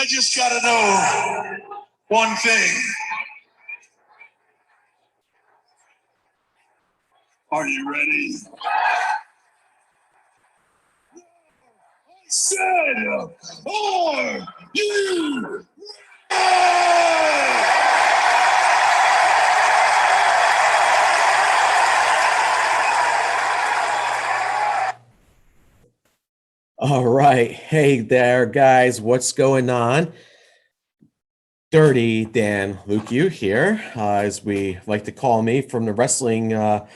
I just got to know one thing. Are you ready? I said, are you ready? All right. Hey there, guys. What's going on? Dirty Dan Luke, you here, as we like to call me from the wrestling for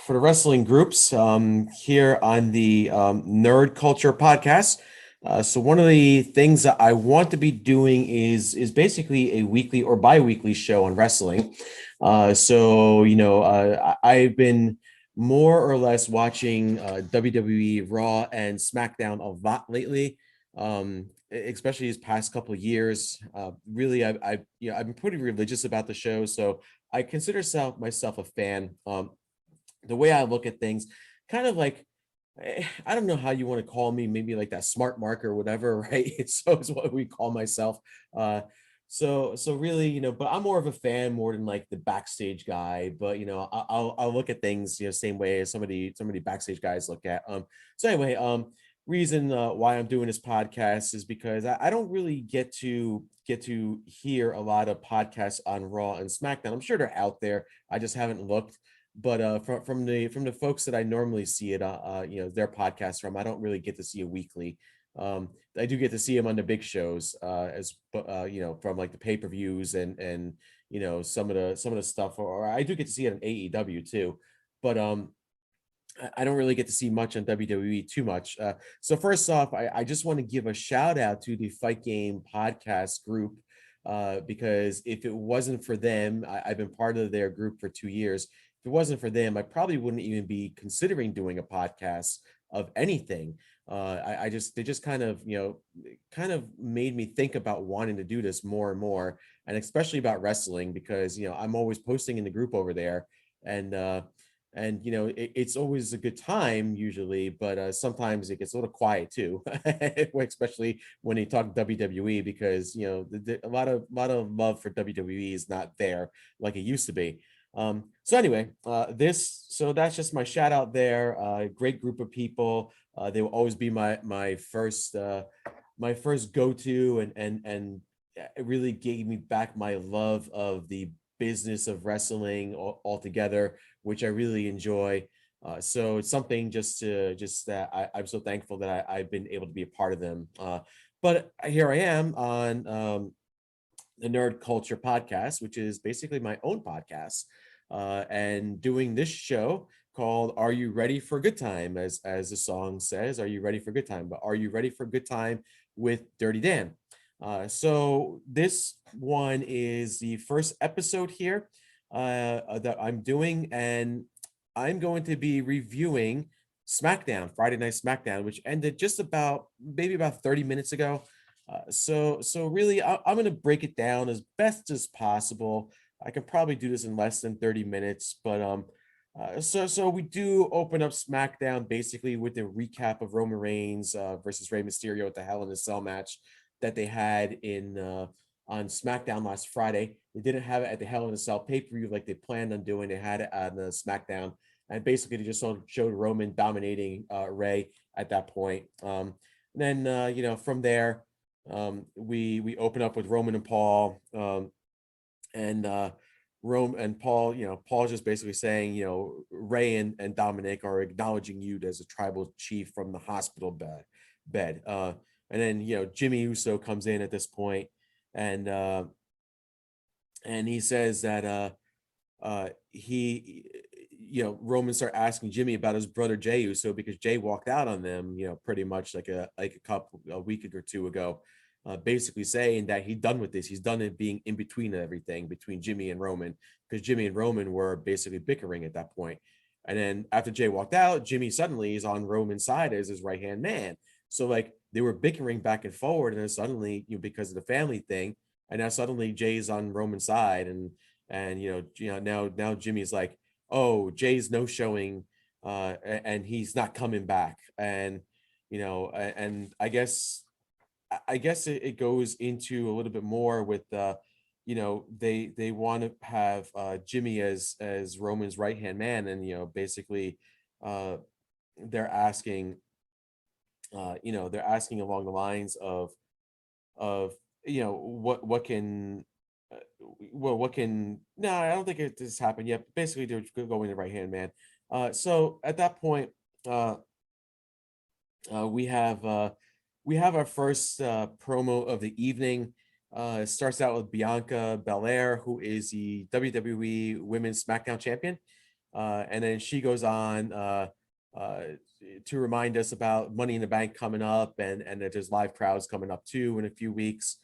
the wrestling groups here on the Nerd Culture podcast. So one of the things that I want to be doing is basically a weekly or bi-weekly show on wrestling. I've been more or less watching WWE Raw and SmackDown a lot lately. Especially these past couple of years. Really, I've been pretty religious about the show, so I consider myself a fan. The way I look at things, kind of like, I don't know how you want to call me, maybe like that smart mark or whatever, right? It's what we call myself. So really, but I'm more of a fan more than like the backstage guy. But I'll look at things same way as somebody backstage guys look at. So anyway, reason why I'm doing this podcast is because I don't really get to hear a lot of podcasts on Raw and SmackDown. I'm sure they're out there. I just haven't looked. But from the folks that I normally see it, their podcasts from, I don't really get to see a weekly. I do get to see them on the big shows, from like the pay-per-views and some of the stuff, or I do get to see it on AEW too. But I don't really get to see much on WWE too much. So first off, I just want to give a shout out to the Fight Game podcast group, because if it wasn't for them, I've been part of their group for 2 years. If it wasn't for them, I probably wouldn't even be considering doing a podcast of anything. They just kind of made me think about wanting to do this more and more, and especially about wrestling, because I'm always posting in the group over there, and it's always a good time usually, but sometimes it gets a little quiet too, especially when you talk WWE, because a lot of love for WWE is not there like it used to be. So anyway, so that's just my shout out there. Great group of people. They will always be my first go-to, and it really gave me back my love of the business of wrestling altogether, which I really enjoy. So it's something just that I'm so thankful that I've been able to be a part of them. But here I am on the Nerd Culture podcast, which is basically my own podcast, and doing this show called "Are You Ready for a Good Time?" As the song says, "Are you ready for a good time?" But are you ready for a good time with Dirty Dan? So this one is the first episode here that I'm doing, and I'm going to be reviewing SmackDown, Friday Night SmackDown, which ended just maybe about 30 minutes ago. So really, I'm going to break it down as best as possible. I can probably do this in less than 30 minutes, but so we do open up SmackDown basically with a recap of Roman Reigns versus Rey Mysterio at the Hell in a Cell match that they had on SmackDown last Friday. They didn't have it at the Hell in a Cell pay-per-view like they planned on doing. They had it on the SmackDown, and basically they just showed Roman dominating Rey at that point. Then from there, we open up with Roman and Paul, and Rome and Paul, Paul's just basically saying, Ray and Dominic are acknowledging you as a tribal chief from the hospital bed. And then, Jimmy Uso comes in at this point, and he says that Roman start asking Jimmy about his brother Jey Uso, because Jey walked out on them, pretty much like a week or two ago, basically saying that he's done with this. He's done it being in between everything between Jimmy and Roman, because Jimmy and Roman were basically bickering at that point. And then after Jey walked out, Jimmy suddenly is on Roman's side as his right-hand man. So like they were bickering back and forward, and then suddenly, because of the family thing, and now suddenly Jay's on Roman's side, and now Jimmy's like, oh, Jay's no showing, and he's not coming back, and and I guess I guess it goes into a little bit more with they want to have Jimmy as Roman's right hand man, and basically uh, they're asking they're asking along the lines of what can what can no, I don't think it has happened yet. Basically, they're going the right hand man. So at that point, uh, uh, we have uh, we have our first promo of the evening. It starts out with Bianca Belair, who is the WWE Women's SmackDown Champion, and then she goes on uh, to remind us about Money in the Bank coming up, and that there's live crowds coming up too in a few weeks.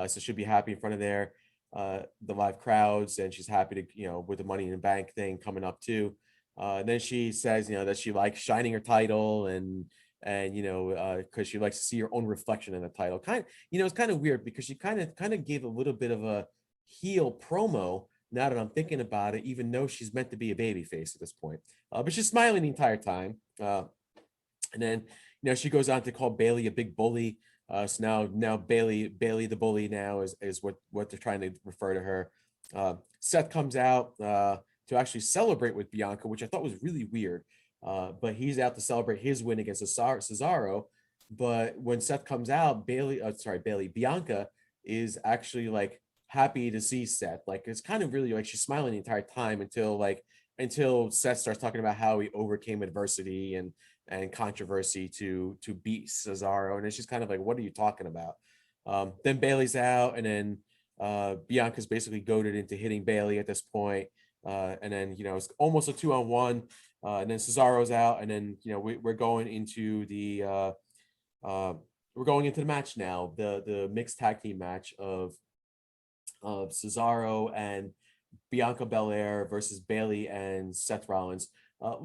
So she'll be happy in front of the live crowds, and she's happy to with the Money in the Bank thing coming up too. And then she says that she likes shining her title and because she likes to see her own reflection in the title. It's kind of weird because she kind of gave a little bit of a heel promo now that I'm thinking about it, even though she's meant to be a baby face at this point. But she's smiling the entire time. And then she goes on to call Bailey a big bully. So now Bailey the bully now is what they're trying to refer to her. Seth comes out to actually celebrate with Bianca, which I thought was really weird. But he's out to celebrate his win against Cesaro. But when Seth comes out, Bianca is actually like happy to see Seth. Like it's kind of really like she's smiling the entire time until Seth starts talking about how he overcame adversity and controversy to beat Cesaro, and it's just kind of like, what are you talking about? Then Bailey's out, and then Bianca's basically goaded into hitting Bailey at this point. And then it's almost a 2-on-1. And then Cesaro's out, and then we're going into the match now, the mixed tag team match of Cesaro and Bianca Belair versus Bailey and Seth Rollins.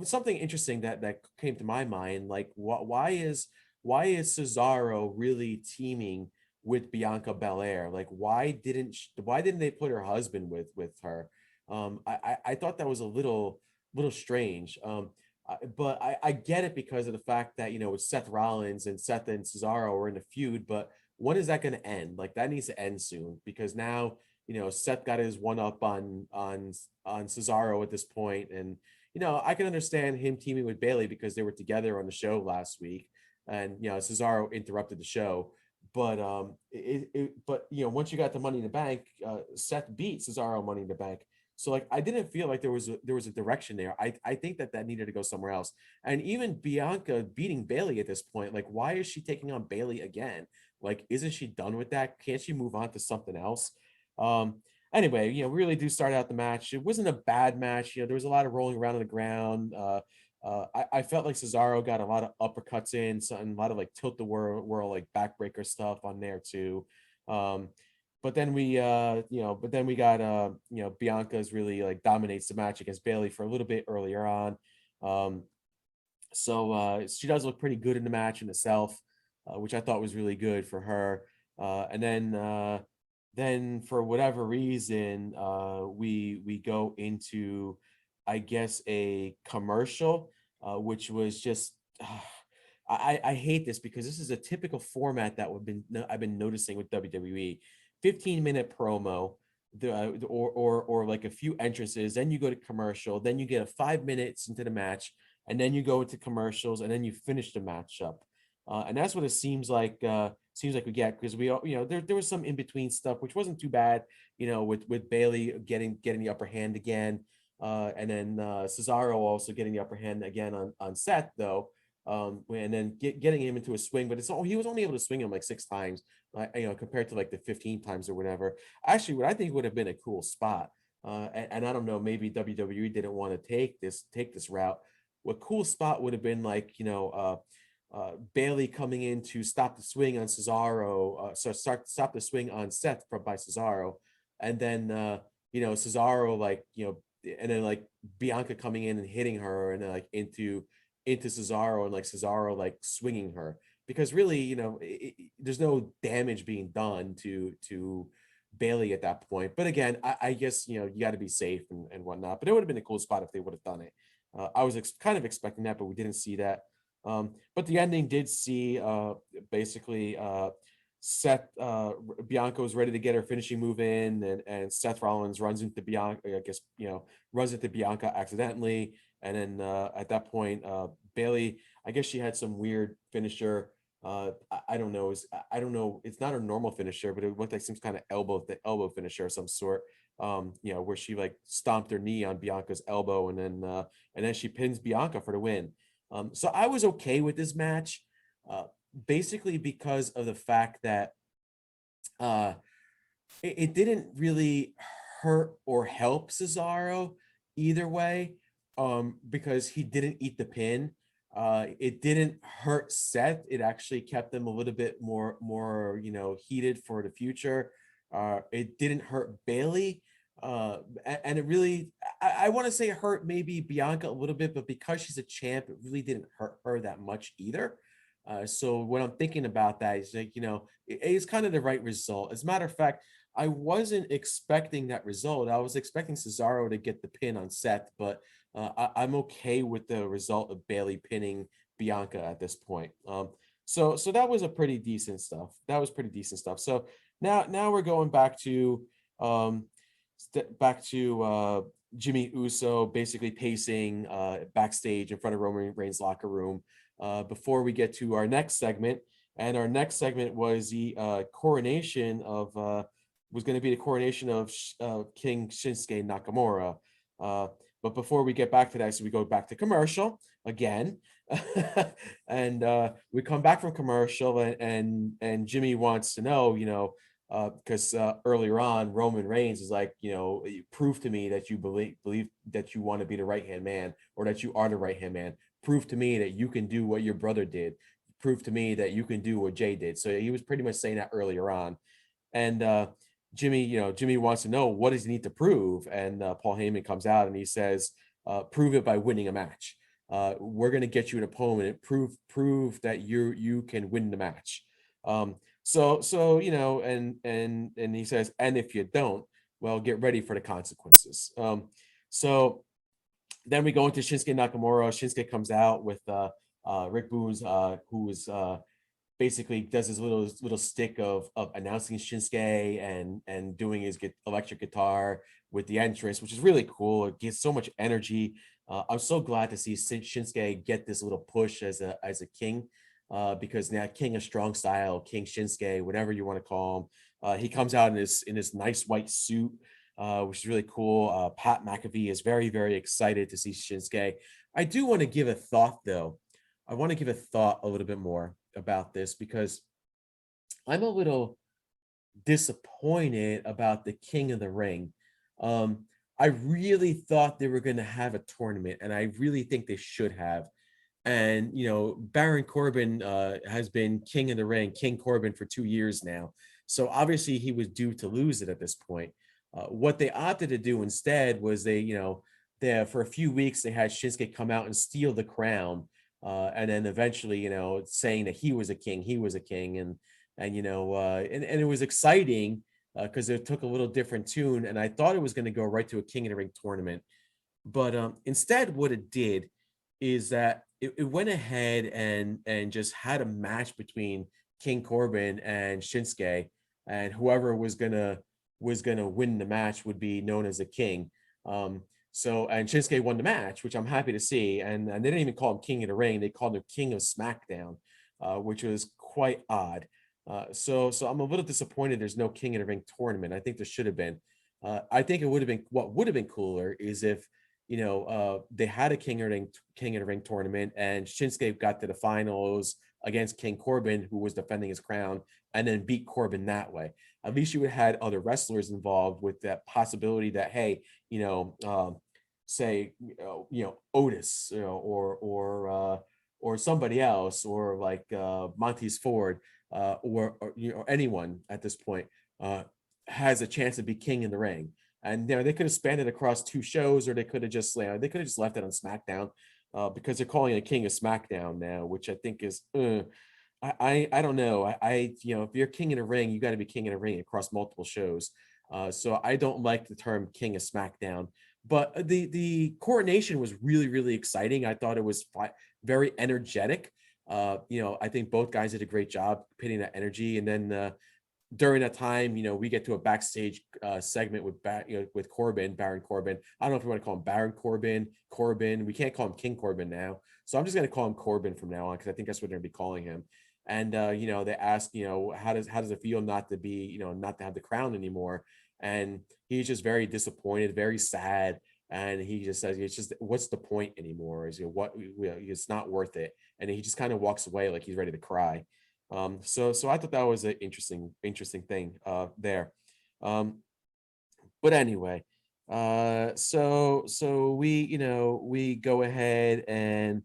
Something interesting that came to my mind, like why is Cesaro really teaming with Bianca Belair? Like why didn't they put her husband with her? I thought that was a little strange. But I get it because of the fact that with Seth Rollins and Seth and Cesaro are in a feud, but when is that going to end? Like that needs to end soon because now Seth got his one up on Cesaro at this point, and I can understand him teaming with Bailey because they were together on the show last week, and Cesaro interrupted the show. But once you got the Money in the Bank, Seth beat Cesaro Money in the Bank. So like I didn't feel like there was a direction there. I think that needed to go somewhere else. And even Bianca beating Bailey at this point, like why is she taking on Bailey again? Like isn't she done with that? Can't she move on to something else? Um, Anyway, we really do start out the match. It wasn't a bad match. There was a lot of rolling around on the ground. I felt like Cesaro got a lot of uppercuts in, and a lot of like tilt the whirl like backbreaker stuff on there too. Um, but then we got Bianca's really like dominates the match against Bailey for a little bit earlier on. So she does look pretty good in the match in itself, which I thought was really good for her. And then for whatever reason, we go into, I guess, a commercial, which was just. I hate this because this is a typical format that I've been noticing with WWE. 15-minute promo, or like a few entrances, then you go to commercial, then you get a 5 minutes into the match, and then you go into commercials, and then you finish the match up. And that's what it seems like. Seems like we get because we all, there was some in between stuff which wasn't too bad. With Bailey getting the upper hand again, and then Cesaro also getting the upper hand again on Seth though. And then getting him into a swing, but he was only able to swing him like 6 times, compared to like the 15 times or whatever. Actually, what I think would have been a cool spot, and I don't know, maybe WWE didn't want to take this route. What cool spot would have been like, Bailey coming in to stop the swing on Cesaro, stop the swing on Seth by Cesaro, and then Cesaro and then like Bianca coming in and hitting her, and then like into Cesaro, and like Cesaro like swinging her, because really there's no damage being done to Bailey at that point. But again, I guess you got to be safe and whatnot. But it would have been a cool spot if they would have done it. I was kind of expecting that, but we didn't see that. But the ending did see basically Bianca was ready to get her finishing move in, and Seth Rollins runs into Bianca. I guess runs into Bianca accidentally, and then at that point, Bailey. I guess she had some weird finisher. I don't know. I don't know. It's not her normal finisher, but it looked like some kind of elbow finisher of some sort. Where she like stomped her knee on Bianca's elbow, and then she pins Bianca for the win. So I was okay with this match. Uh, Basically because of the fact that uh it didn't really hurt or help Cesaro either way, because he didn't eat the pin. It didn't hurt Seth. It actually kept them a little bit more heated for the future. It didn't hurt Bailey. And it really, I want to say hurt maybe Bianca a little bit, but because she's a champ, it really didn't hurt her that much either. So when I'm thinking about that, it's like, it's kind of the right result. As a matter of fact, I wasn't expecting that result. I was expecting Cesaro to get the pin on Seth, but I'm okay with the result of Bailey pinning Bianca at this point. So that was a pretty decent stuff. That was pretty decent stuff. So now we're going um, back to Jimmy Uso basically pacing backstage in front of Roman Reigns' locker room before we get to our next segment. And our next segment was the coronation of was going to be the coronation of King Shinsuke Nakamura. But before we get back to that, so we go back to commercial again, and we come back from commercial, and Jimmy wants to know, because earlier on Roman Reigns is like, prove to me that you believe that you want to be the right hand man, or that you are the right hand man. Prove to me that you can do what your brother did. Prove to me that you can do what Jay did. So he was pretty much saying that earlier on, and Jimmy wants to know, what does he need to prove, and Paul Heyman comes out and he says, prove it by winning a match. We're going to get you an opponent. Prove that you can win the match. And he says, and if you don't, well, get ready for the consequences. So then we go into Shinsuke Nakamura. Shinsuke comes out with Rick Boones, who is basically does his little stick of announcing Shinsuke and doing his electric guitar with the entrance, which is really cool. It gives so much energy. I'm so glad to see Shinsuke get this little push as a king, because now King of Strong Style, King Shinsuke, whatever you want to call him, he comes out in this nice white suit, which is really cool. Pat McAfee is very, very excited to see Shinsuke. I do want to give a thought, though. I want to give a thought a little bit more about this, because I'm a little disappointed about the King of the Ring. I really thought they were going to have a tournament, and I really think they should have. And Baron Corbin has been King of the Ring, King Corbin, for 2 years now. So obviously he was due to lose it at this point. What they opted to do instead was they for a few weeks they had Shinsuke come out and steal the crown, and then eventually saying that he was a king, and it was exciting because it took a little different tune, and I thought it was going to go right to a King of the Ring tournament. But instead, what it did is that it went ahead and just had a match between King Corbin and Shinsuke, and whoever was gonna win the match would be known as a king. And Shinsuke won the match, which I'm happy to see. And they didn't even call him King of the Ring; they called him King of Smackdown, which was quite odd. So I'm a little disappointed there's no King of the Ring tournament. I think there should have been. I think it would have been, what would have been cooler is if they had a King of the Ring tournament, and Shinsuke got to the finals against King Corbin, who was defending his crown, and then beat Corbin that way. At least you would have had other wrestlers involved, with that possibility that, hey, say Otis, or somebody else, or like Montez Ford, or anyone at this point has a chance to be King in the Ring. And they could have spanned it across 2 shows, or they could have just left it on SmackDown, because they're calling it King of SmackDown now, which I think is I don't know. If you're King of the Ring, you got to be King of the Ring across multiple shows. So I don't like the term King of SmackDown. But the coronation was really, really exciting. I thought it was very energetic. I think both guys did a great job pitting that energy. And then during that time, we get to a backstage segment with with Corbin, Baron Corbin. I don't know if we want to call him Baron Corbin, Corbin. We can't call him King Corbin now, so I'm just going to call him Corbin from now on because I think that's what they're going to be calling him. And they ask, how does it feel not to be, not to have the crown anymore? And he's just very disappointed, very sad, and he just says, "It's just what's the point anymore? Is what it's not worth it." And he just kind of walks away like he's ready to cry. So I thought that was an interesting thing there. Um, but anyway, so we go ahead and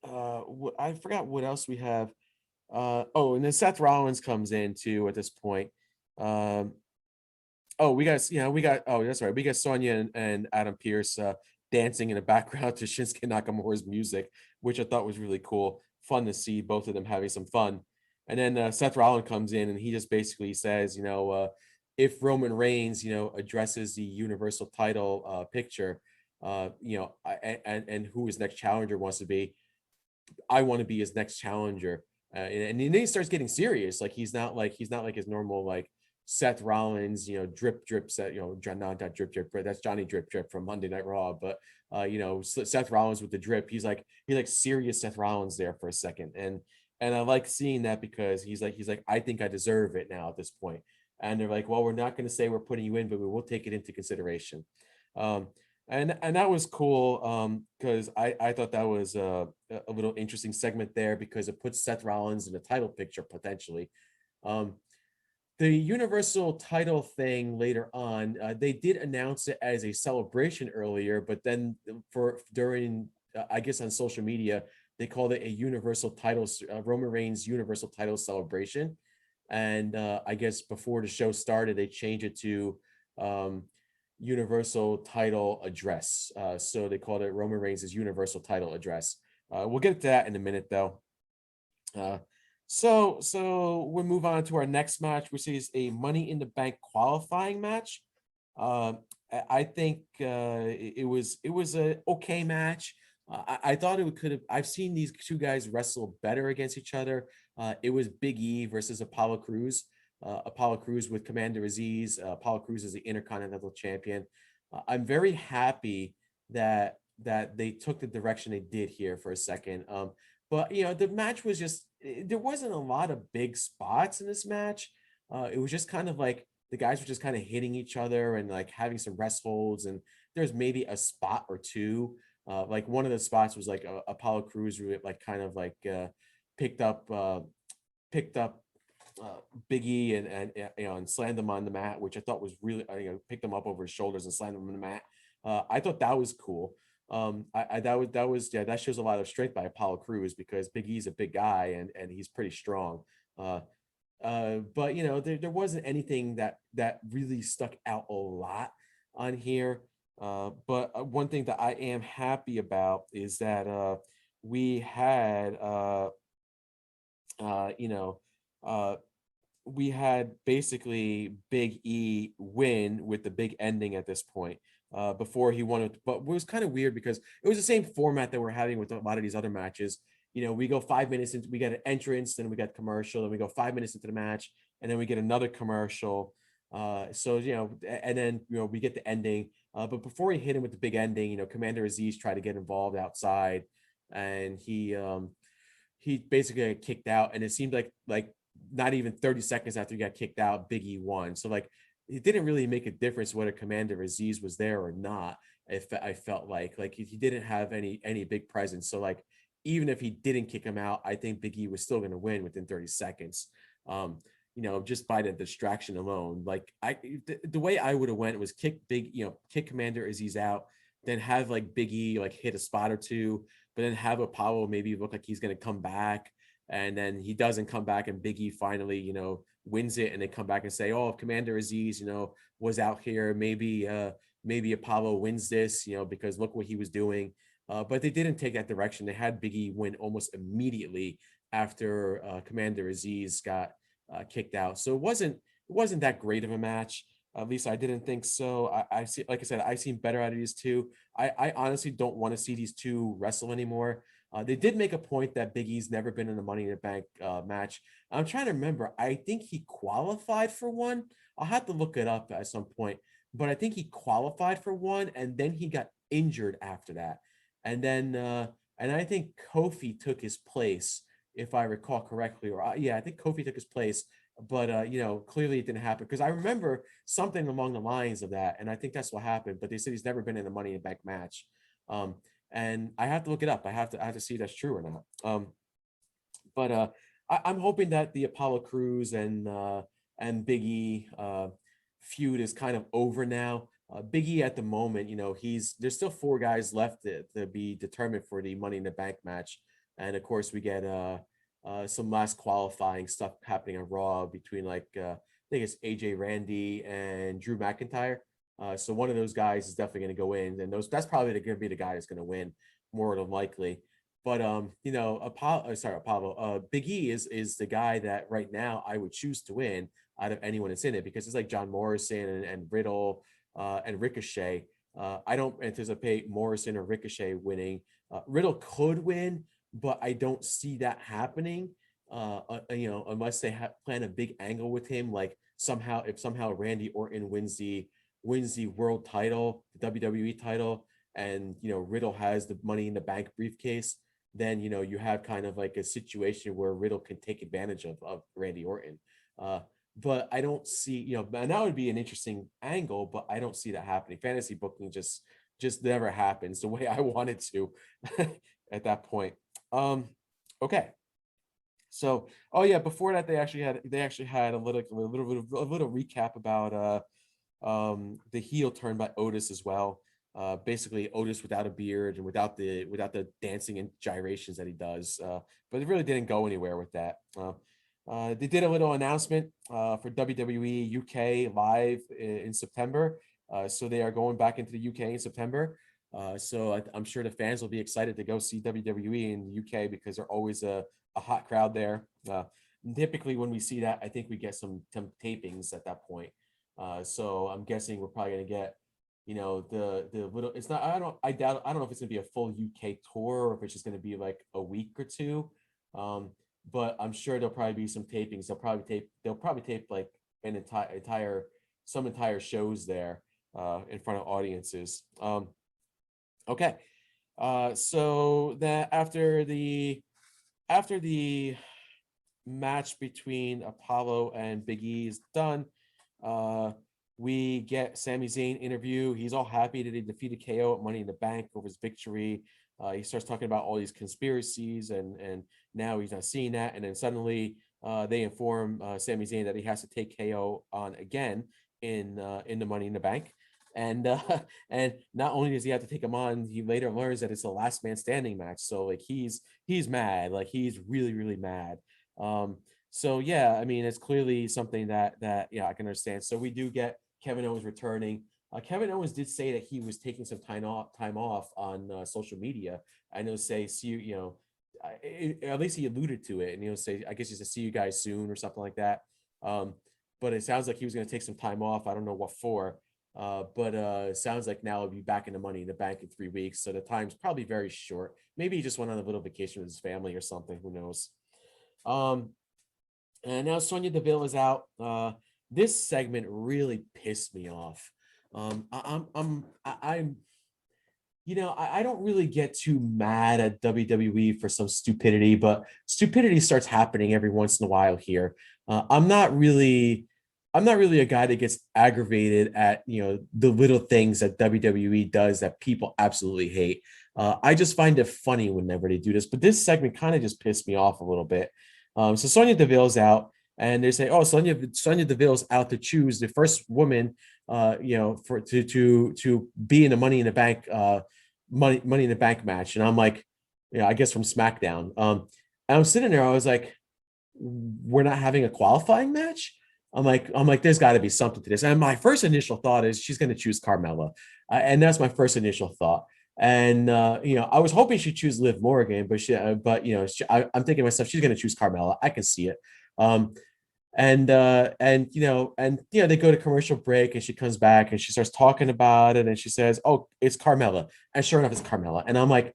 I forgot what else we have. Oh, and then Seth Rollins comes in too at this point. Um, oh, we got oh, that's right. We got Sonya and Adam Pierce dancing in the background to Shinsuke Nakamura's music, which I thought was really cool. Fun to see both of them having some fun. And then Seth Rollins comes in and he just basically says, if Roman Reigns, addresses the Universal title picture, and who his next challenger wants to be, I want to be his next challenger. And then he starts getting serious. Like he's not like his normal like Seth Rollins, drip drip set, not drip drip, but that's Johnny Drip Drip from Monday Night Raw. But Seth Rollins with the drip, he's like serious Seth Rollins there for a second, and I like seeing that because he's like I think I deserve it now at this point. And they're like, well, we're not going to say we're putting you in, but we will take it into consideration. Um, and that was cool because I thought that was a little interesting segment there because it puts Seth Rollins in the title picture potentially. Um, the Universal title thing later on, they did announce it as a celebration earlier, but then for during I guess on social media they called it a Universal title Roman Reigns Universal title celebration, and I guess before the show started they changed it to um, Universal title address. So they called it Roman Reigns' Universal title address. We'll get to that in a minute though. Uh, so we'll move on to our next match, which is a Money in the Bank qualifying match. I think it was a okay match. I thought it could have. I've seen these two guys wrestle better against each other. It was Big E versus Apollo Crews. Apollo Crews with Commander Aziz. Apollo Crews is the Intercontinental Champion. I'm very happy that they took the direction they did here for a second. But the match was just there wasn't a lot of big spots in this match. It was just kind of like the guys were just kind of hitting each other and like having some rest holds, and there's maybe a spot or two. Like one of the spots was like Apollo Crews like kind of like picked up picked up Big E and slammed him on the mat, which I thought was really picked him up over his shoulders and slammed him on the mat. I thought that was cool. I that was yeah, that shows a lot of strength by Apollo Crews because Big E's a big guy and he's pretty strong. But there wasn't anything that really stuck out a lot on here. But one thing that I am happy about is that we had you know uh we had basically Big E win with the big ending at this point. Before he wanted, but it was kind of weird because it was the same format that we're having with a lot of these other matches. We go 5 minutes into, we get an entrance, then we got commercial, then we go 5 minutes into the match, and then we get another commercial. And then we get the ending. But before he hit him with the big ending, Commander Aziz tried to get involved outside, and he basically got kicked out, and it seemed like not even 30 seconds after he got kicked out, Big E won. So like it didn't really make a difference whether Commander Aziz was there or not. If I felt like he didn't have any big presence. So like even if he didn't kick him out, I think Big E was still going to win within 30 seconds. Just by the distraction alone. Like the way I would have went was kick Commander Aziz out, then have like Big E like hit a spot or two, but then have Apollo maybe look like he's going to come back, and then he doesn't come back, and Big E finally wins it, and they come back and say, oh, if Commander Aziz was out here, maybe Apollo wins this, because look what he was doing. But they didn't take that direction. They had Big E win almost immediately after Commander Aziz got kicked out. So it wasn't that great of a match. At least I didn't think so. I see, like I said, I've seen better out of these two. I honestly don't want to see these two wrestle anymore. They did make a point that Big E's never been in a Money in the Bank match. I'm trying to remember. I think he qualified for one. I'll have to look it up at some point, but I think he qualified for one, and then he got injured after that, and then and I think Kofi took his place, if I recall correctly, or yeah, I think Kofi took his place. But clearly it didn't happen because I remember something along the lines of that, and I think that's what happened. But they said he's never been in a Money in the Bank match, and I have to look it up. I have to see if that's true or not. But I'm hoping that the Apollo Crews and Big E feud is kind of over now. Big E at the moment, there's still four guys left to be determined for the Money in the Bank match, and of course we get some last qualifying stuff happening on Raw between I think it's AJ Randy and Drew McIntyre. So one of those guys is definitely going to go in, and that's probably going to be the guy that's going to win more than likely. But Apollo, Big E is the guy that right now I would choose to win out of anyone that's in it, because it's like John Morrison and Riddle and Ricochet. I don't anticipate Morrison or Ricochet winning. Riddle could win, but I don't see that happening. Unless they plan a big angle with him, like somehow Randy Orton wins the world title, the WWE title, and Riddle has the Money in the Bank briefcase, then you have kind of like a situation where Riddle can take advantage of Randy Orton. But I don't see, and that would be an interesting angle, but I don't see that happening. Fantasy booking just never happens the way I want it to at that point. Okay. So, oh yeah, before that they actually had a little recap about the heel turn by Otis as well. Basically Otis without a beard and without the dancing and gyrations that he does. But it really didn't go anywhere with that. They did a little announcement for WWE UK live in September. So they are going back into the UK in September. So I'm sure the fans will be excited to go see WWE in the UK because they're always a hot crowd there. Typically when we see that, I think we get some tapings at that point. So I'm guessing we're probably going to get, the little, it's not, I don't know if it's going to be a full UK tour or if it's just going to be like a week or two. But I'm sure there'll probably be some tapings. They'll probably tape like an entire shows there in front of audiences. Okay. So that after the match between Apollo and Big E is done, we get Sami Zayn interview. He's all happy that he defeated KO at Money in the Bank over his victory. He starts talking about all these conspiracies, and now he's not seeing that. And then suddenly they inform Sami Zayn that he has to take KO on again in the Money in the Bank. And not only does he have to take him on, he later learns that it's a last man standing match. So like he's mad, like he's really, really mad. So yeah, I mean, it's clearly something that I can understand. So we do get Kevin Owens returning. Kevin Owens did say that he was taking some time off on social media. I know, say, see you, at least he alluded to it, and he'll say, I guess he said, see you guys soon or something like that. But it sounds like he was going to take some time off. I don't know what for. But it sounds like now he'll be back in the Money in the Bank in 3 weeks. So the time's probably very short. Maybe he just went on a little vacation with his family or something. Who knows? And now Sonya Deville is out. This segment really pissed me off. I don't really get too mad at WWE for some stupidity, but stupidity starts happening every once in a while here. I'm not really a guy that gets aggravated at, the little things that WWE does that people absolutely hate. I just find it funny whenever they do this, but this segment kind of just pissed me off a little bit. So Sonya Deville's out, and they say, "Oh, Sonya Deville's out to choose the first woman, for to be in the Money in the Bank, Money in the Bank match." And I'm like, I guess from SmackDown. And I'm sitting there, I was like, "We're not having a qualifying match." I'm like, there's got to be something to this. And my first initial thought is she's going to choose Carmella, and that's my first initial thought. And I was hoping she'd choose Liv Morgan, but I'm thinking to myself, she's going to choose Carmella. I can see it. They go to commercial break, and she comes back and she starts talking about it, and she says, "Oh, it's Carmella," and sure enough, it's Carmella. And I'm like,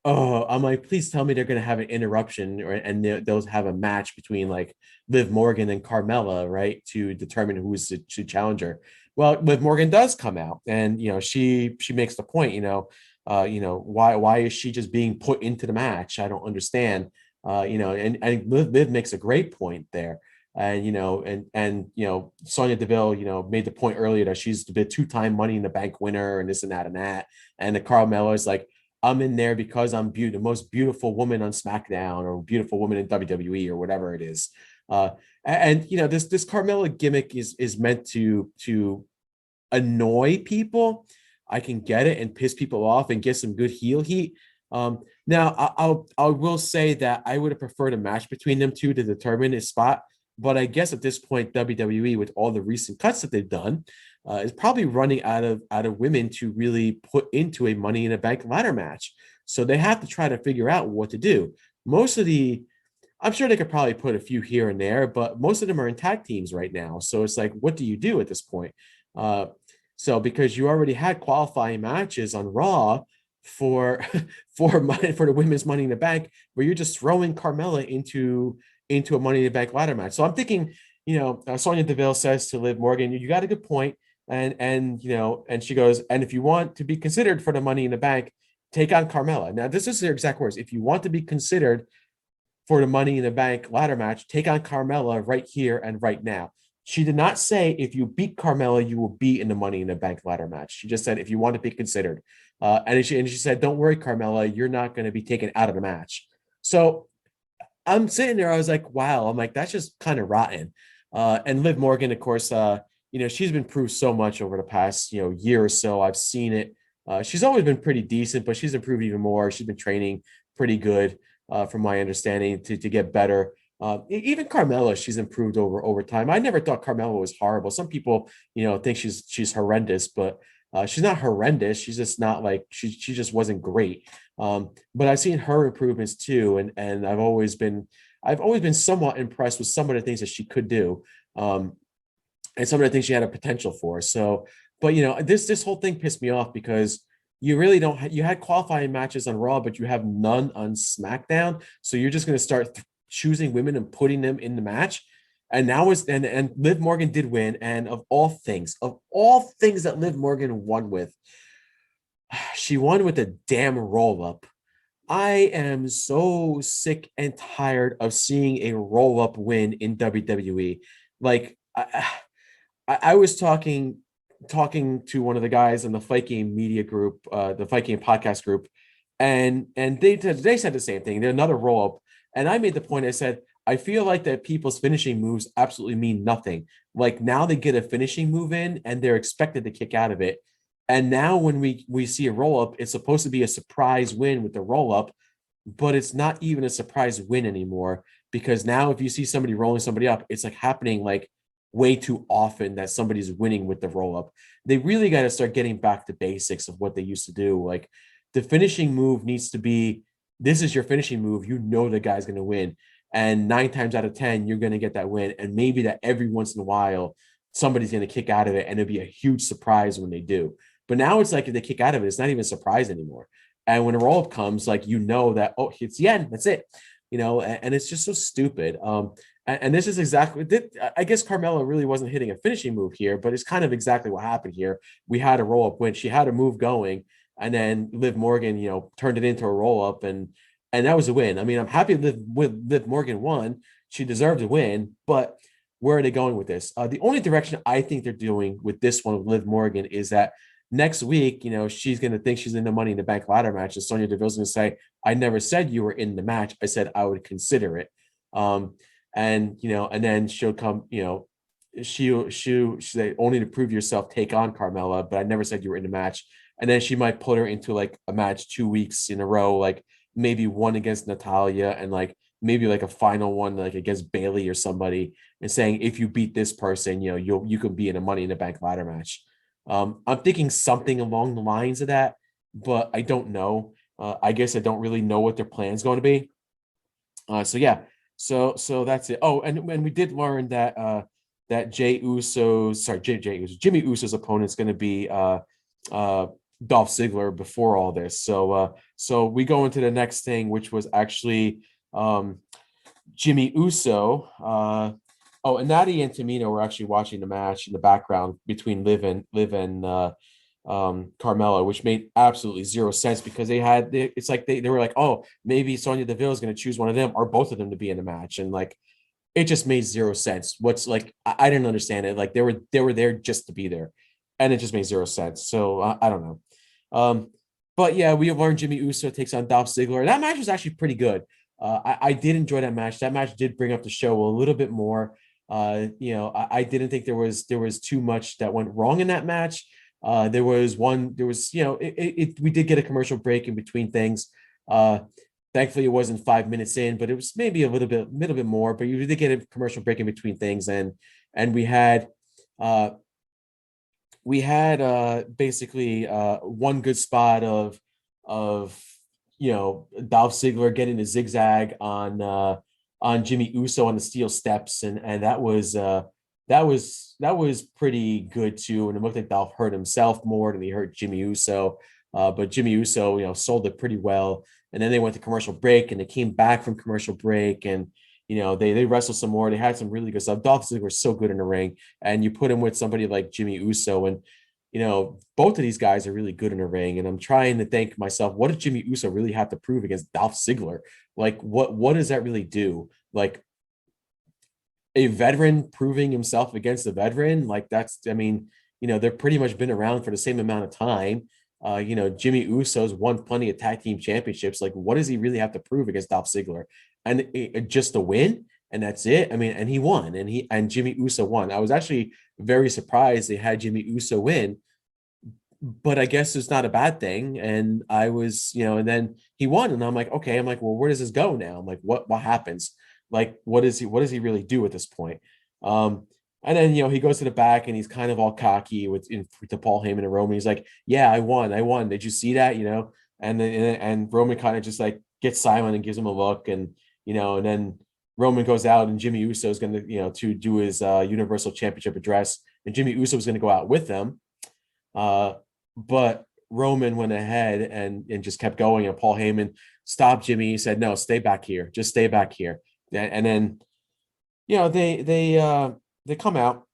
Oh, I'm like, please tell me they're gonna have an interruption, and they'll have a match between like Liv Morgan and Carmella, right, to determine who's the challenger. Well, Liv Morgan does come out, and she makes the point, why is she just being put into the match? I don't understand. And Liv makes a great point there. And Sonya Deville, made the point earlier that she's the two-time Money in the Bank winner and this and that and that. And the Carmella is like, I'm in there because I'm the most beautiful woman on SmackDown or beautiful woman in WWE or whatever it is. This Carmella gimmick is meant to annoy people. I can get it and piss people off and get some good heel heat. Now I will say that I would have preferred a match between them two to determine his spot. But I guess at this point, WWE, with all the recent cuts that they've done, is probably running out of women to really put into a Money in a Bank ladder match. So they have to try to figure out what to do. I'm sure they could probably put a few here and there, but most of them are in tag teams right now. So it's like, what do you do at this point? Uh, so because you already had qualifying matches on Raw for for the women's Money in the Bank, where you're just throwing Carmella into a Money in the Bank ladder match. So I'm thinking, Sonya Deville says to Liv Morgan, "You got a good point," and she goes, "And if you want to be considered for the Money in the Bank, take on Carmella." Now this is their exact words: "If you want to be considered for the Money in the Bank ladder match, take on Carmella right here and right now." She did not say if you beat Carmella, you will be in the Money in the Bank ladder match. She just said if you want to be considered. And she said, "Don't worry, Carmella, you're not going to be taken out of the match." So I'm sitting there, I was like, wow, I'm like, that's just kind of rotten. And Liv Morgan, of course, she's been proved so much over the past, year or so. I've seen it. She's always been pretty decent, but she's improved even more. She's been training pretty good, from my understanding, to get better. Even Carmella, she's improved over time. I never thought Carmella was horrible. Some people, think she's horrendous, but she's not horrendous. She's just not like she just wasn't great. But I've seen her improvements too, and I've always been somewhat impressed with some of the things that she could do, and some of the things she had a potential for. So, but this whole thing pissed me off because you really don't. You had qualifying matches on Raw, but you have none on SmackDown. So you're just going to start choosing women and putting them in the match. And now and Liv Morgan did win, and of all things that Liv Morgan won with, she won with a damn roll up. I am so sick and tired of seeing a roll up win in WWE. Like I was talking to one of the guys in the Fight Game media group, the Fight Game podcast group, and they said the same thing. They're another roll up, and I made the point. I said I feel like that people's finishing moves absolutely mean nothing. Like now they get a finishing move in, and they're expected to kick out of it. And now when we see a roll up, it's supposed to be a surprise win with the roll up, but it's not even a surprise win anymore, because now if you see somebody rolling somebody up, it's like happening like way too often that somebody's winning with the roll up. They really got to start getting back to basics of what they used to do. Like the finishing move needs to be, this is your finishing move. The guy's going to win. And 9 times out of 10, you're going to get that win. And maybe that every once in a while, somebody's going to kick out of it, and it'll be a huge surprise when they do. But now it's like if they kick out of it, it's not even a surprise anymore. And when a roll up comes, like that, oh, it's the end. That's it. And it's just so stupid. And this is exactly, I guess Carmella really wasn't hitting a finishing move here, but it's kind of exactly what happened here. We had a roll up win. She had a move going, and then Liv Morgan, turned it into a roll up, and that was a win. I mean, I'm happy Liv Morgan won. She deserved to win, but where are they going with this? The only direction I think they're doing with this one with Liv Morgan is that next week, she's going to think she's in the Money in the Bank ladder match, and Sonya Deville's going to say, "I never said you were in the match. I said I would consider it." And then she'll come, she'll say, "Only to prove yourself, take on Carmella, but I never said you were in the match." And then she might put her into like a match 2 weeks in a row, like maybe one against Natalia, and like maybe like a final one like against Bailey or somebody, and saying if you beat this person, you can be in a Money in the Bank ladder match. I'm thinking something along the lines of that, but I don't know. I guess I don't really know what their plan's going to be. So yeah, so that's it. Oh, and we did learn that Jimmy Uso's opponent's going to be Dolph Ziggler before all this. So we go into the next thing, which was actually Jimmy Uso. Oh, and Natty and Tamina were actually watching the match in the background between Liv and Carmella, which made absolutely zero sense because it's like they were like, oh, maybe Sonya Deville is going to choose one of them or both of them to be in the match, and like it just made zero sense. What's like I didn't understand it. Like they were there just to be there, and it just made zero sense. So I don't know. But yeah, we have learned Jimmy Uso takes on Dolph Ziggler. That match was actually pretty good. I did enjoy that match. That match did bring up the show a little bit more. I didn't think there was too much that went wrong in that match. There was, we did get a commercial break in between things. Thankfully, it wasn't 5 minutes in, but it was maybe a little bit more. But you did get a commercial break in between things, and uh, we had basically one good spot of Dolph Ziggler getting a zigzag on Jimmy Uso on the steel steps, and that was pretty good too. And it looked like Dolph hurt himself more than he hurt Jimmy Uso. But Jimmy Uso, sold it pretty well. And then they went to commercial break, and they came back from commercial break, and they wrestled some more. They had some really good stuff. Dolph Ziggler was so good in the ring, and you put him with somebody like Jimmy Uso, and both of these guys are really good in the ring. And I'm trying to think myself, what does Jimmy Uso really have to prove against Dolph Ziggler? Like, what does that really do? Like, a veteran proving himself against a veteran, like that's, I mean, they've pretty much been around for the same amount of time. Jimmy Uso's won plenty of tag team championships. Like, what does he really have to prove against Dolph Ziggler? And just a win, and that's it. I mean, and he won, and Jimmy Uso won. I was actually very surprised they had Jimmy Uso win, but I guess it's not a bad thing. And I was, and then he won, and I'm like, okay, I'm like, well, where does this go now? I'm like, what happens? Like, what does he really do at this point? Um, and then he goes to the back and he's kind of all cocky to Paul Heyman and Roman. He's like, yeah, I won. Did you see that? And then and Roman kind of just like gets silent and gives him a look, and then Roman goes out, and Jimmy Uso is gonna, to do his Universal Championship address, and Jimmy Uso was gonna go out with them. But Roman went ahead and just kept going, and Paul Heyman stopped Jimmy. He said, "No, stay back here. Just stay back here." And then they come out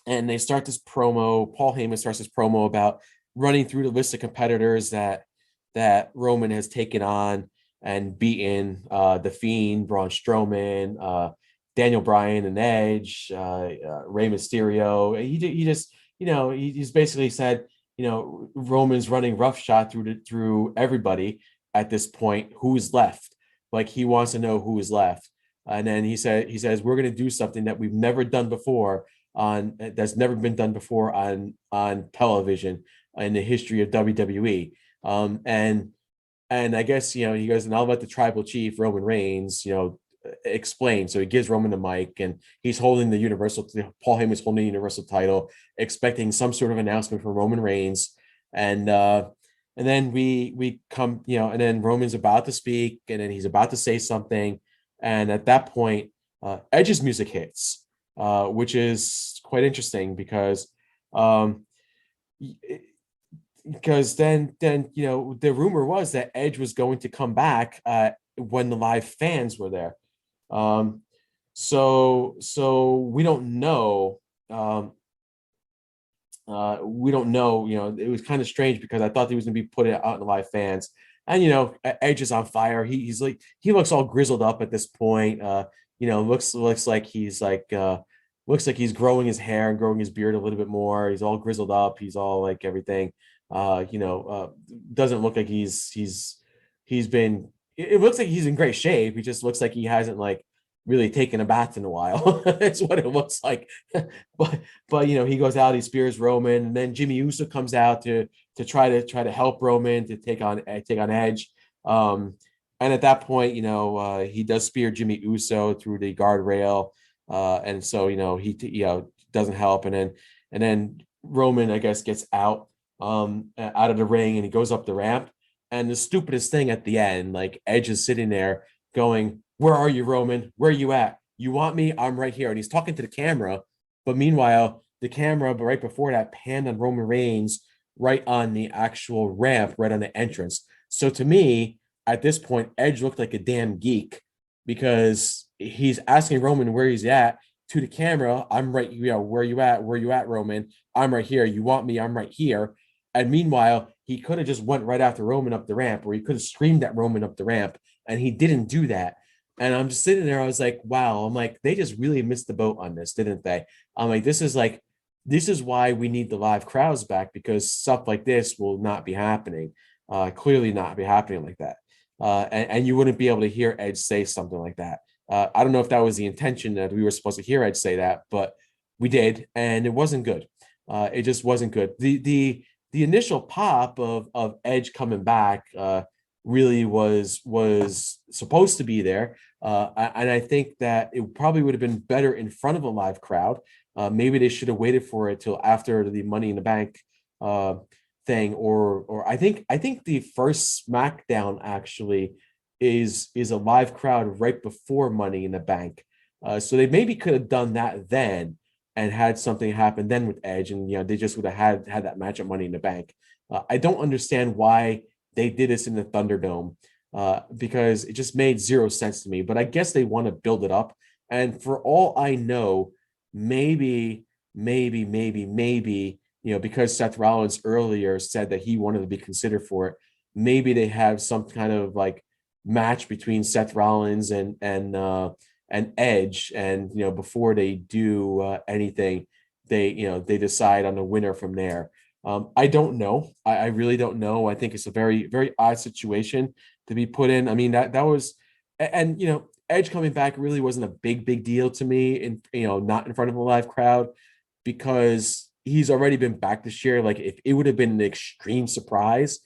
and they start this promo. Paul Heyman starts this promo about running through the list of competitors that Roman has taken on and beaten: the Fiend, Braun Strowman, Daniel Bryan and Edge, Rey Mysterio. He just he's basically said, Roman's running roughshod through everybody at this point. Who's left? Like, he wants to know who is left. And then he says, we're going to do something that we've never done before that's never been done before on television in the history of WWE. And I guess, he goes, and I'll let the tribal chief, Roman Reigns, explain. So he gives Roman the mic, and he's holding the Paul Heyman's holding the universal title, expecting some sort of announcement from Roman Reigns. And then we come, and then Roman's about to speak, and then he's about to say something. And at that point, Edge's music hits, which is quite interesting because then the rumor was that Edge was going to come back when the live fans were there. So we don't know. We don't know. It was kind of strange because I thought he was going to be put out in the live fans. And Edge is on fire. He's like, he looks all grizzled up at this point. Looks like he's growing his hair and growing his beard a little bit more. He's all grizzled up. He's all like everything. Doesn't look like he's been. It looks like he's in great shape. He just looks like he hasn't like really taken a bath in a while. That's what it looks like. but he goes out, he spears Roman, and then Jimmy Uso comes out to try to help Roman to take on Edge. And at that point, he does spear Jimmy Uso through the guardrail, and so he doesn't help, and then Roman, I guess, gets out of the ring, and he goes up the ramp. And the stupidest thing at the end, like, Edge is sitting there going, "Where are you, Roman? Where are you at? You want me? I'm right here." And he's talking to the camera, but meanwhile, the camera, but right before that, panned on Roman Reigns right on the actual ramp, right on the entrance. So to me, at this point, Edge looked like a damn geek because he's asking Roman where he's at to the camera. I'm right, where you at? Where you at, Roman? I'm right here. You want me? I'm right here. And meanwhile, he could have just went right after Roman up the ramp, or he could have screamed at Roman up the ramp, and he didn't do that. And I'm just sitting there. I was like, wow. I'm like, they just really missed the boat on this, didn't they? I'm like, this is why we need the live crowds back, because stuff like this will not be happening. Clearly not be happening like that. And you wouldn't be able to hear Edge say something like that. I don't know if that was the intention that we were supposed to hear Edge say that, but we did, and it wasn't good. It just wasn't good. The initial pop of Edge coming back really was supposed to be there, and I think that it probably would have been better in front of a live crowd. Maybe they should have waited for it till after the Money in the Bank thing, or I think the first SmackDown actually is a live crowd right before Money in the Bank. So they maybe could have done that then and had something happen then with Edge, and they just would have had that match at Money in the Bank. I don't understand why they did this in the Thunderdome, because it just made zero sense to me. But I guess they want to build it up, and for all I know, maybe, because Seth Rollins earlier said that he wanted to be considered for it, maybe they have some kind of like match between Seth Rollins and Edge, and before they do anything, they decide on the winner from there. I don't know. I really don't know. I think it's a very, very odd situation to be put in. I mean, that was, and Edge coming back really wasn't a big deal to me, in not in front of a live crowd, because he's already been back this year. Like, if it would have been an extreme surprise,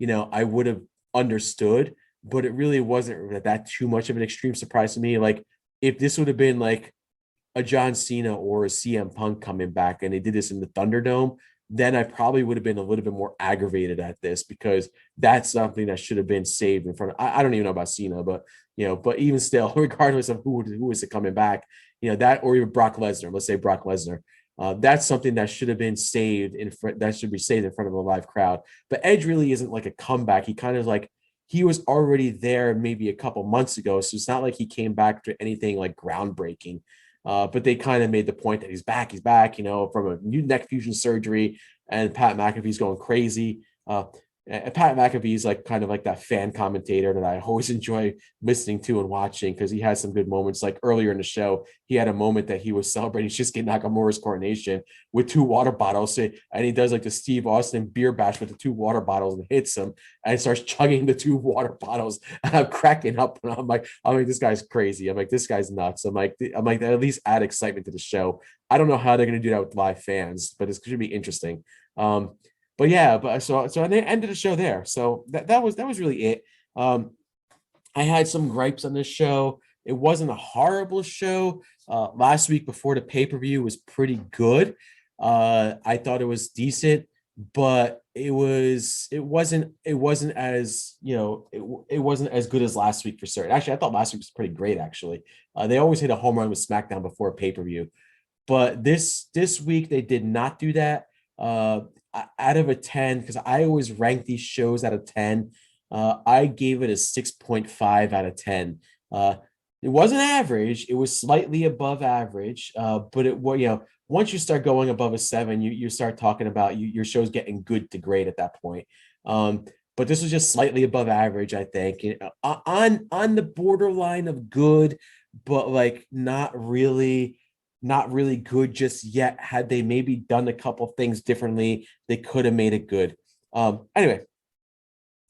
I would have understood, but it really wasn't that too much of an extreme surprise to me. Like, if this would have been like a John Cena or a CM Punk coming back and they did this in the Thunderdome, then I probably would have been a little bit more aggravated at this, because that's something that should have been saved in front of. I don't even know about Cena, but but even still, regardless of who is it coming back, that, or even Brock Lesnar. Let's say Brock Lesnar. That's something that should have been saved in front. That should be saved in front of a live crowd. But Edge really isn't like a comeback. He kind of like, he was already there maybe a couple months ago, so it's not like he came back to anything like groundbreaking. But they kind of made the point that he's back, from a new neck fusion surgery, and Pat McAfee's going crazy. And Pat McAfee's like kind of like that fan commentator that I always enjoy listening to and watching, because he has some good moments. Like earlier in the show, he had a moment that he was celebrating Shinsuke Nakamura's coronation with 2 water bottles, and he does like the Steve Austin beer bash with the 2 water bottles and hits him and starts chugging the 2 water bottles. And I'm cracking up, and I'm like, this guy's crazy. I'm like, this guy's nuts. I'm like, at least add excitement to the show. I don't know how they're going to do that with live fans, but it's going to be interesting. But yeah, so I ended the show there. So that was really it. I had some gripes on this show. It wasn't a horrible show. Last week before the pay-per-view was pretty good. I thought it was decent, but it wasn't as it wasn't as good as last week for certain. Actually, I thought last week was pretty great. Actually, they always hit a home run with SmackDown before a pay-per-view, but this week they did not do that. Out of a 10, because I always rank these shows out of 10, I gave it a 6.5 out of 10. It wasn't average, it was slightly above average, but once you start going above a 7, you start talking about your show's getting good to great at that point. But this was just slightly above average, I think, on the borderline of good, but like not really good just yet. Had they maybe done a couple things differently, they could have made it good. Anyway,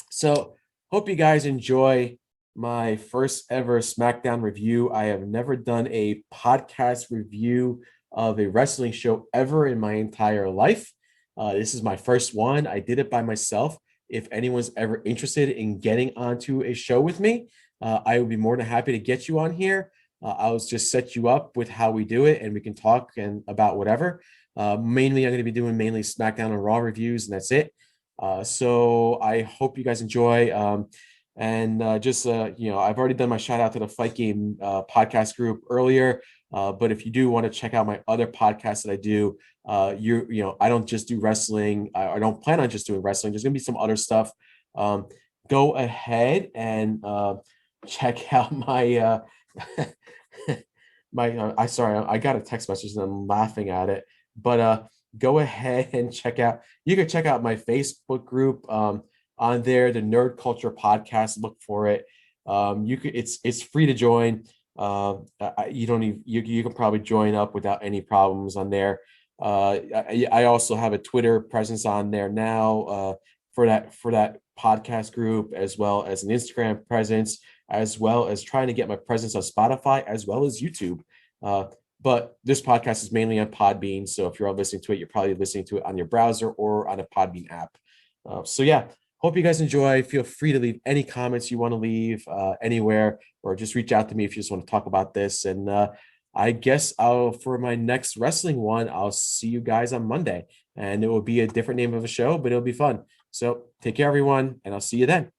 so hope you guys enjoy my first ever SmackDown review. I have never done a podcast review of a wrestling show ever in my entire life. This is my first one. I did it by myself. If anyone's ever interested in getting onto a show with me, I would be more than happy to get you on here. I'll just set you up with how we do it, and we can talk about whatever. Mainly, I'm going to be doing mainly SmackDown and Raw reviews, and that's it. So I hope you guys enjoy. And just I've already done my shout out to the Fight Game podcast group earlier. But if you do want to check out my other podcasts that I do, I don't just do wrestling. I don't plan on just doing wrestling. There's gonna be some other stuff. Um, Go ahead and check out my I got a text message and I'm laughing at it. But go ahead and you can check out my Facebook group on there, the Nerd Culture Podcast. Look for it. It's free to join. You don't even you can probably join up without any problems on there. I also have a Twitter presence on there now for that podcast group, as well as an Instagram presence, as well as trying to get my presence on Spotify as well as YouTube. Uh, but this podcast is mainly on Podbean, so if you're all listening to it, you're probably listening to it on your browser or on a Podbean app. So yeah, hope you guys enjoy. Feel free to leave any comments you want to leave anywhere, or just reach out to me if you just want to talk about this. And I guess for my next wrestling one, I'll see you guys on Monday, and it will be a different name of a show, but it'll be fun. So take care, everyone, and I'll see you then.